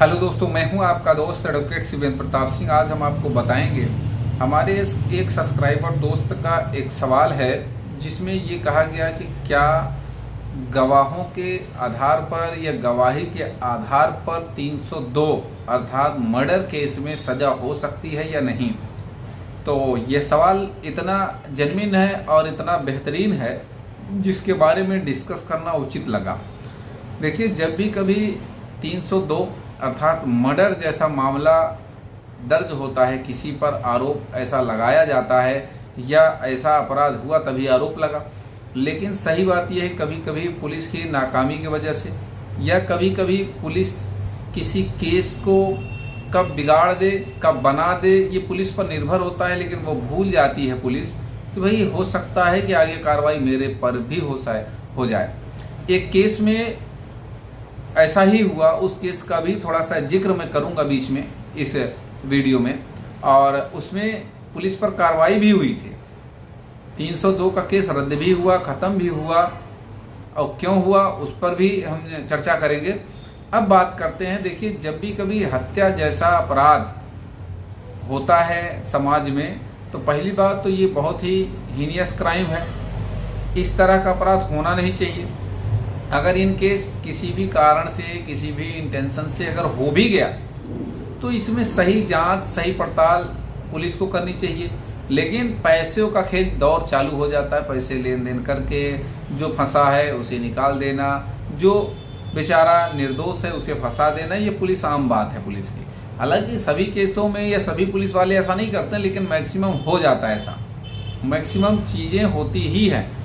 Hello दोस्तों, मैं हूं आपका दोस्त एडवोकेट शिवेंद्र प्रताप सिंह। आज हम आपको बताएंगे हमारे एक सब्सक्राइबर दोस्त का एक सवाल है जिसमें ये कहा गया कि क्या गवाहों के आधार पर या गवाही के आधार पर 302 अर्थात मर्डर केस में सजा हो सकती है या नहीं। तो ये सवाल इतना जेन्युइन है और इतना बेहतरीन है जिसके बारे में डिस्कस करना उचित लगा। देखिए, जब भी कभी 302 अर्थात मर्डर जैसा मामला दर्ज होता है, किसी पर आरोप ऐसा लगाया जाता है या ऐसा अपराध हुआ तभी आरोप लगा, लेकिन सही बात यह है कभी कभी पुलिस की नाकामी की वजह से या कभी कभी पुलिस किसी केस को कब बिगाड़ दे कब बना दे ये पुलिस पर निर्भर होता है, लेकिन वो भूल जाती है पुलिस कि भाई हो सकता है कि आगे कार्रवाई मेरे पर भी हो जाए। एक केस में ऐसा ही हुआ, उस केस का भी थोड़ा सा जिक्र मैं करूंगा बीच में इस वीडियो में, और उसमें पुलिस पर कार्रवाई भी हुई थी। 302 का केस रद्द भी हुआ, ख़त्म भी हुआ, और क्यों हुआ उस पर भी हम चर्चा करेंगे। अब बात करते हैं, देखिए, जब भी कभी हत्या जैसा अपराध होता है समाज में तो पहली बात तो ये बहुत ही हीनियस क्राइम है। इस तरह का अपराध होना नहीं चाहिए। अगर इन केस किसी भी कारण से किसी भी इंटेंशन से अगर हो भी गया तो इसमें सही जांच सही पड़ताल पुलिस को करनी चाहिए, लेकिन पैसों का खेल दौर चालू हो जाता है। पैसे लेन देन करके जो फंसा है उसे निकाल देना, जो बेचारा निर्दोष है उसे फंसा देना, ये पुलिस आम बात है पुलिस की। हालांकि सभी केसों में या सभी पुलिस वाले ऐसा नहीं करते, लेकिन मैक्सिमम हो जाता है ऐसा। मैक्सिमम चीज़ें होती ही हैं।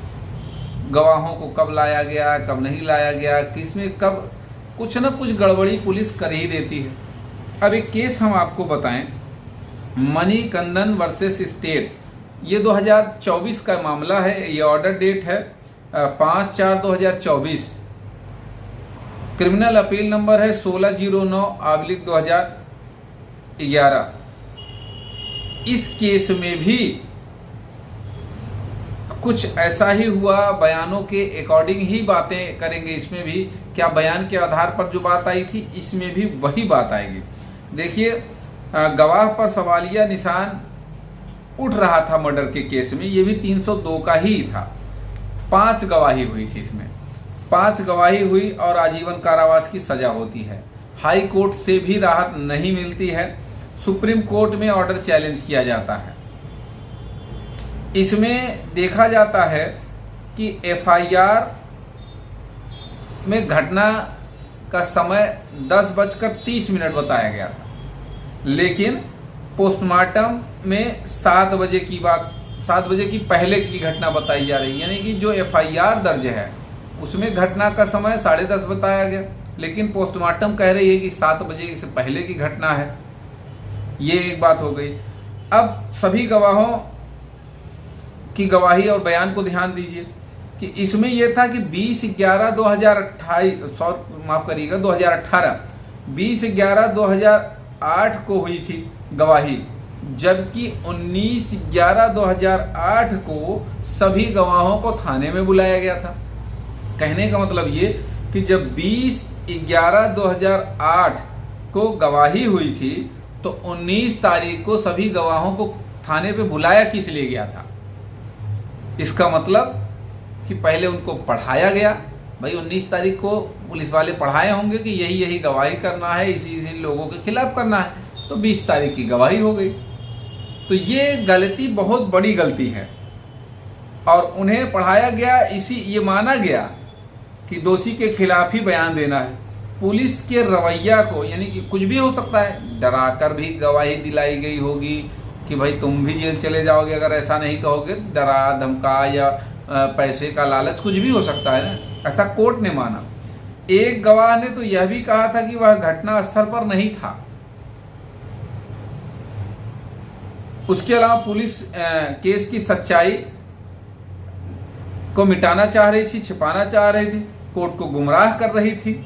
गवाहों को कब लाया गया कब नहीं लाया गया, किस में कब कुछ न कुछ गड़बड़ी पुलिस कर ही देती है। अब एक केस हम आपको बताएं, मणिकंदन वर्सेस स्टेट, ये 2024 का मामला है। ये ऑर्डर डेट है 5/4/2024। क्रिमिनल अपील नंबर है 1609/2011। इस केस में भी कुछ ऐसा ही हुआ, बयानों के अकॉर्डिंग ही बातें करेंगे। इसमें भी क्या बयान के आधार पर जो बात आई थी इसमें भी वही बात आएगी। देखिए, गवाह पर सवालिया निशान उठ रहा था मर्डर के केस में। ये भी 302 का ही था। 5 गवाही हुई थी इसमें, 5 गवाही हुई और आजीवन कारावास की सजा होती है। हाई कोर्ट से भी राहत नहीं मिलती है, सुप्रीम कोर्ट में ऑर्डर चैलेंज किया जाता है। इसमें देखा जाता है कि एफआईआर में घटना का समय 10:30 बताया गया था, लेकिन पोस्टमार्टम में 7 बजे की बात, 7 बजे की पहले की घटना बताई जा रही है। यानी कि जो एफआईआर दर्ज है उसमें घटना का समय 10:30 बताया गया, लेकिन पोस्टमार्टम कह रही है कि 7 बजे से पहले की घटना है। ये एक बात हो गई। अब सभी गवाहों की गवाही और बयान को ध्यान दीजिए कि इसमें यह था कि 2018 2011-2008 को हुई थी गवाही, जबकि 19/11/2008 को सभी गवाहों को थाने में बुलाया गया था। कहने का मतलब ये कि जब 20/11/2008 को गवाही हुई थी तो 19 तारीख को सभी गवाहों को थाने पे बुलाया किस लिए गया था। इसका मतलब कि पहले उनको पढ़ाया गया। भाई 19 तारीख को पुलिस वाले पढ़ाए होंगे कि यही यही गवाही करना है, इसी लोगों के खिलाफ करना है, तो 20 तारीख की गवाही हो गई। तो ये गलती बहुत बड़ी गलती है और उन्हें पढ़ाया गया, ये माना गया कि दोषी के खिलाफ ही बयान देना है। पुलिस के रवैया को, यानी कि कुछ भी हो सकता है, डराकर भी गवाही दिलाई गई होगी कि भाई तुम भी जेल चले जाओगे अगर ऐसा नहीं कहोगे, डरा धमका या पैसे का लालच, कुछ भी हो सकता है ना, ऐसा कोर्ट ने माना। एक गवाह ने तो यह भी कहा था कि वह घटना स्थल पर नहीं था। उसके अलावा पुलिस केस की सच्चाई को मिटाना चाह रही थी, छिपाना चाह रही थी, कोर्ट को गुमराह कर रही थी,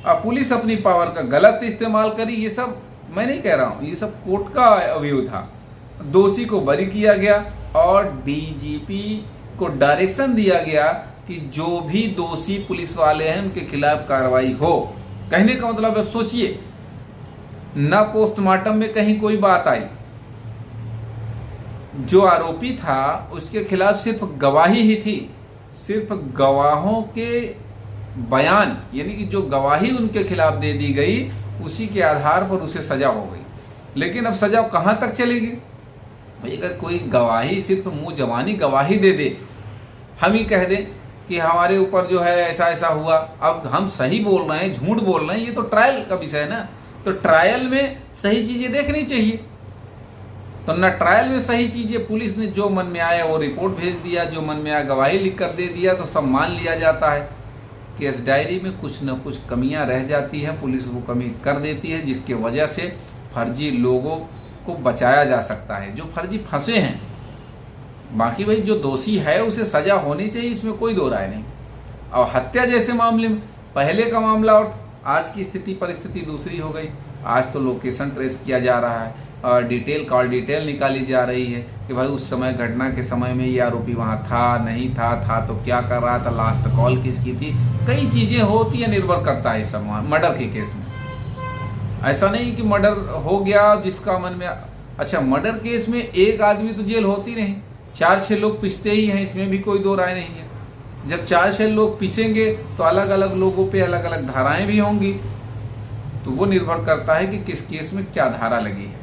और पुलिस अपनी पावर का गलत इस्तेमाल करी। ये सब मैं नहीं कह रहा हूं, ये सब कोर्ट का व्यू था। दोषी को बरी किया गया और डीजीपी को डायरेक्शन दिया गया कि जो भी दोषी पुलिस वाले हैं उनके खिलाफ कार्रवाई हो। कहने का मतलब अब सोचिए न पोस्टमार्टम में कहीं कोई बात आई। जो आरोपी था उसके खिलाफ सिर्फ गवाही ही थी, सिर्फ गवाहों के बयान यानी कि जो गवाही उनके खिलाफ दे दी गई उसी के आधार पर उसे सजा हो गई। लेकिन अब सजा कहाँ तक चलेगी भाई? अगर कोई गवाही सिर्फ मुंह जबानी गवाही दे दे, हम ही कह दें कि हमारे ऊपर जो है ऐसा ऐसा हुआ, अब हम सही बोल रहे हैं झूठ बोल रहे हैं, ये तो ट्रायल का विषय है ना। तो ट्रायल में सही चीजें देखनी चाहिए। तो ना ट्रायल में सही चीजें, पुलिस ने जो मन में आया वो रिपोर्ट भेज दिया, जो मन में आया गवाही लिख कर दे दिया, तो सब मान लिया जाता है। केस डायरी में कुछ न कुछ कमियां रह जाती हैं, पुलिस वो कमी कर देती है, जिसकी वजह से फर्जी लोगों को बचाया जा सकता है, जो फर्जी फंसे हैं। बाकी भाई जो दोषी है उसे सजा होनी चाहिए, इसमें कोई दो राय नहीं। और हत्या जैसे मामले में पहले का मामला और आज की स्थिति परिस्थिति दूसरी हो गई। आज तो लोकेशन ट्रेस किया जा रहा है और डिटेल कॉल डिटेल निकाली जा रही है कि भाई उस समय घटना के समय में ये आरोपी वहाँ था नहीं था तो क्या कर रहा था, लास्ट कॉल किसकी थी, कई चीजें होती है, निर्भर करता है इस समय मर्डर के केस में। ऐसा नहीं कि मर्डर हो गया जिसका मन में, अच्छा मर्डर केस में एक आदमी तो जेल होती नहीं, 4-6 लोग पिसते ही हैं, इसमें भी कोई दो राय नहीं है। जब 4-6 लोग पिसेंगे तो अलग अलग लोगों पे अलग अलग धाराएं भी होंगी, तो वो निर्भर करता है कि किस केस में क्या धारा लगी है।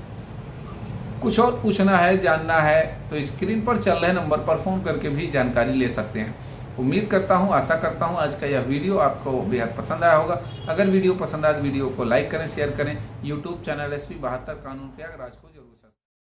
कुछ और पूछना है, जानना है तो स्क्रीन पर चल रहे नंबर पर फोन करके भी जानकारी ले सकते हैं। उम्मीद करता हूं, आशा करता हूं आज का यह वीडियो आपको बेहद पसंद आया होगा। अगर वीडियो पसंद आए तो वीडियो को लाइक करें, शेयर करें। यूट्यूब चैनल SP 72 कानून प्रयागराज को